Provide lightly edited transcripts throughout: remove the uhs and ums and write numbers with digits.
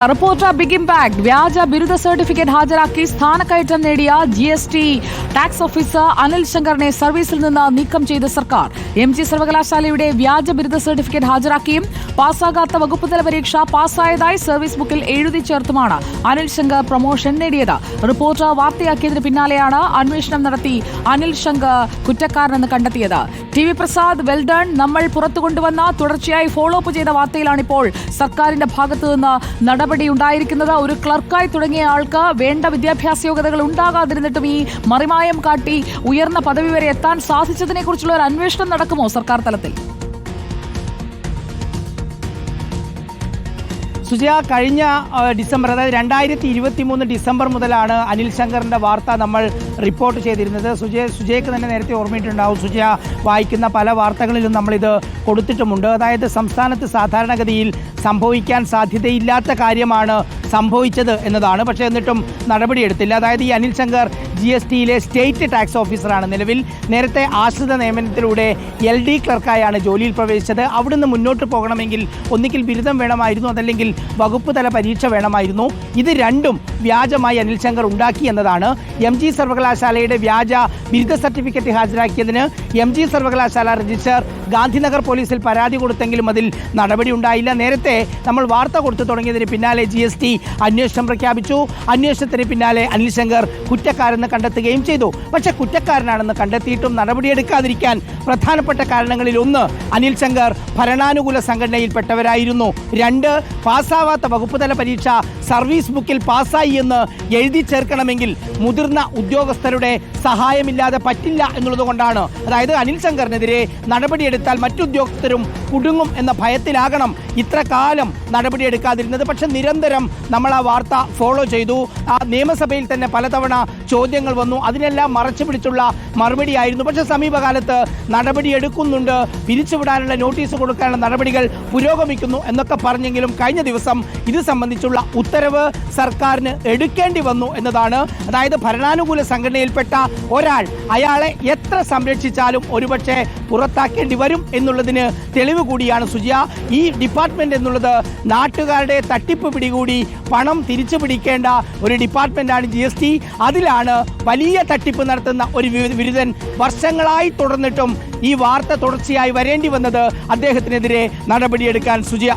Reporter big impact വ്യാജ ബിരുദ certificate ഹാജരാക്കി സ്ഥാനക്കയറ്റം നേടിയ GST ടാക്സ് ഓഫീസർ അനിൽ ശങ്കറിനെ സർവീസിൽ നിന്ന് നീക്കം ചെയ്ത സർക്കാർ. MG സർവകലാശാലയുടെ വ്യാജ ബിരുദ സർട്ടിഫിക്കറ്റ് ഹാജരാക്കിയും പാസ്സാകാത്ത വകുപ്പുതല പരീക്ഷ പാസ്സായതായി സർവീസ് ബുക്കിൽ എഴുതി ചേർത്തുമാണ് അനിൽ ശങ്കർ പ്രൊമോഷൻ നേടിയത്. റിപ്പോർട്ടർ വാർത്തയാക്കിയതിന് പിന്നാലെയാണ് അന്വേഷണം നടത്തി അനിൽ ശങ്കർ കുറ്റക്കാരനെന്ന് കണ്ടെത്തിയത്. TV പ്രസാദ്, വെൽഡൺ, നമ്മൾ പുറത്തു കൊണ്ടുവന്ന തുടർച്ചയായി ഫോളോ അപ്പ് ചെയ്ത വാർത്തയിലാണിപ്പോൾ സർക്കാരിന്റെ ഭാഗത്തുനിന്ന് നടപടി ഉണ്ടായിരിക്കുന്നത്. ഒരു ക്ലർക്കായി തുടങ്ങിയ ആൾക്ക് വേണ്ട വിദ്യാഭ്യാസ യോഗ്യതകൾ ഉണ്ടാകാതിരുന്നിട്ടും ഈ മറിമായം കാട്ടി ഉയർന്ന പദവി വരെ എത്താൻ സാധിച്ചതിനെ കുറിച്ചുള്ള ഒരു അന്വേഷണം നടക്കുമോ സർക്കാർ തലത്തിൽ? സുജയ, കഴിഞ്ഞ ഡിസംബർ, അതായത് 2023 ഡിസംബർ മുതലാണ് അനിൽ ശങ്കറിൻ്റെ വാർത്ത നമ്മൾ റിപ്പോർട്ട് ചെയ്തിരുന്നത്. സുജയ്ക്ക് തന്നെ നേരത്തെ ഓർമ്മയിട്ടുണ്ടാവും. സുജയ വായിക്കുന്ന പല വാർത്തകളിലും നമ്മളിത് കൊടുത്തിട്ടുമുണ്ട്. അതായത് സംസ്ഥാനത്ത് സാധാരണഗതിയിൽ സംഭവിക്കാൻ സാധ്യതയില്ലാത്ത കാര്യമാണ് സംഭവിച്ചത് എന്നതാണ്. പക്ഷേ എന്നിട്ടും നടപടിയെടുത്തില്ല. അതായത് ഈ അനിൽ ശങ്കർ GSTയിലെ സ്റ്റേറ്റ് ടാക്സ് ഓഫീസറാണ്. നിലവിൽ നേരത്തെ ആശ്രിത നിയമനത്തിലൂടെ LD ക്ലർക്കായാണ് ജോലിയിൽ പ്രവേശിച്ചത്. അവിടുന്ന് മുന്നോട്ട് പോകണമെങ്കിൽ ഒന്നുകിൽ ബിരുദം വേണമായിരുന്നു, അതല്ലെങ്കിൽ വകുപ്പ് തല പരീക്ഷ വേണമായിരുന്നു. ഇത് രണ്ടും വ്യാജമായി അനിൽ ശങ്കർ ഉണ്ടാക്കി എന്നതാണ്. MG സർവകലാശാലയുടെ വ്യാജ ബിരുദ സർട്ടിഫിക്കറ്റ് ഹാജരാക്കിയതിന് MG സർവകലാശാല രജിസ്ട്രാർ ഗാന്ധിനഗർ പോലീസിൽ പരാതി കൊടുത്തെങ്കിലും അതിൽ നടപടി ഉണ്ടായില്ല. നേരത്തെ നമ്മൾ വാർത്ത കൊടുത്തു തുടങ്ങിയതിന് പിന്നാലെ GST അന്വേഷണം പ്രഖ്യാപിച്ചു. അന്വേഷണത്തിന് പിന്നാലെ അനിൽ ശങ്കർ കുറ്റക്കാരെന്ന് കണ്ടെത്തുകയും ചെയ്തു. പക്ഷേ കുറ്റക്കാരനാണെന്ന് കണ്ടെത്തിയിട്ടും നടപടിയെടുക്കാതിരിക്കാൻ പ്രധാനപ്പെട്ട കാരണങ്ങളിൽ ഒന്ന്, അനിൽ ശങ്കർ ഭരണാനുകൂല സംഘടനയിൽപ്പെട്ടവരായിരുന്നു. 2, പാസ്സാവാത്ത വകുപ്പുതല പരീക്ഷ സർവീസ് ബുക്കിൽ പാസ്സായി എന്ന് എഴുതി ചേർക്കണമെങ്കിൽ മുതിർന്ന ഉദ്യോഗസ്ഥരുടെ സഹായമില്ലാതെ പറ്റില്ല എന്നുള്ളത് കൊണ്ടാണ്. അതായത് അനിൽ ശങ്കറിനെതിരെ നടപടിയെടുത്താൽ മറ്റുദ്യോഗസ്ഥരും കുടുങ്ങും എന്ന ഭയത്തിലാകണം ഇത്ര കാലം നടപടിയെടുക്കാതിരുന്നത്. പക്ഷെ നിരന്തരം നമ്മൾ ആ വാർത്ത ഫോളോ ചെയ്തു. ആ നിയമസഭയിൽ തന്നെ പലതവണ ചോദ്യങ്ങൾ വന്നു. അതിനെല്ലാം മറച്ചു പിടിച്ചുള്ള മറുപടിയായിരുന്നു. പക്ഷെ സമീപകാലത്ത് നടപടിയെടുക്കുന്നുണ്ട്, പിരിച്ചുവിടാനുള്ള നോട്ടീസ് കൊടുക്കാനുള്ള നടപടികൾ പുരോഗമിക്കുന്നു എന്നൊക്കെ പറഞ്ഞെങ്കിലും കഴിഞ്ഞ ദിവസം ഇത് സംബന്ധിച്ചുള്ള ഉത്തരവ് സർക്കാരിന് എടുക്കേണ്ടി വന്നു എന്നതാണ്. അതായത് ഭരണാനുകൂല സംഘടനയിൽപ്പെട്ട ഒരാൾ, അയാളെ എത്ര സംരക്ഷിച്ചാലും ഒരുപക്ഷെ പുറത്താക്കേണ്ടി വരും എന്നുള്ളതിന് തെളിവ് കൂടിയാണ് സുജിയ. ഈ ഡിപ്പാർട്ട്മെന്റ് എന്നുള്ളത് നാട്ടുകാരുടെ തട്ടിപ്പ് പിടികൂടി പണം തിരിച്ചു പിടിക്കേണ്ട ഒരു ഡിപ്പാർട്ട്മെന്റാണ് GST. അതിലാണ് വലിയ തട്ടിപ്പ് നടത്തുന്ന ഒരു വിരുദ്ധൻ വർഷങ്ങളായി തുടർന്നിട്ടും ഈ വാർത്ത തുടർച്ചയായി വരേണ്ടി വന്നത് അദ്ദേഹത്തിനെതിരെ നടപടിയെടുക്കാൻ. സുജിയ,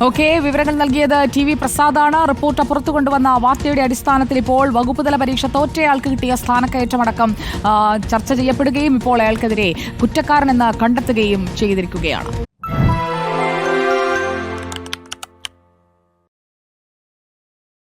ഓക്കെ, വിവരങ്ങൾ നൽകിയത് TV പ്രസാദാണ്. റിപ്പോർട്ട് പുറത്തു കൊണ്ടുവന്ന വാർത്തയുടെ അടിസ്ഥാനത്തിൽ ഇപ്പോൾ വകുപ്പുതല പരീക്ഷ തോറ്റയാൾക്ക് കിട്ടിയ സ്ഥാനക്കയറ്റമടക്കം ചർച്ച ചെയ്യപ്പെടുകയും ഇപ്പോൾ അയാൾക്കെതിരെ കുറ്റക്കാരനെന്ന് കണ്ടെത്തുകയും ചെയ്തിരിക്കുകയാണ്.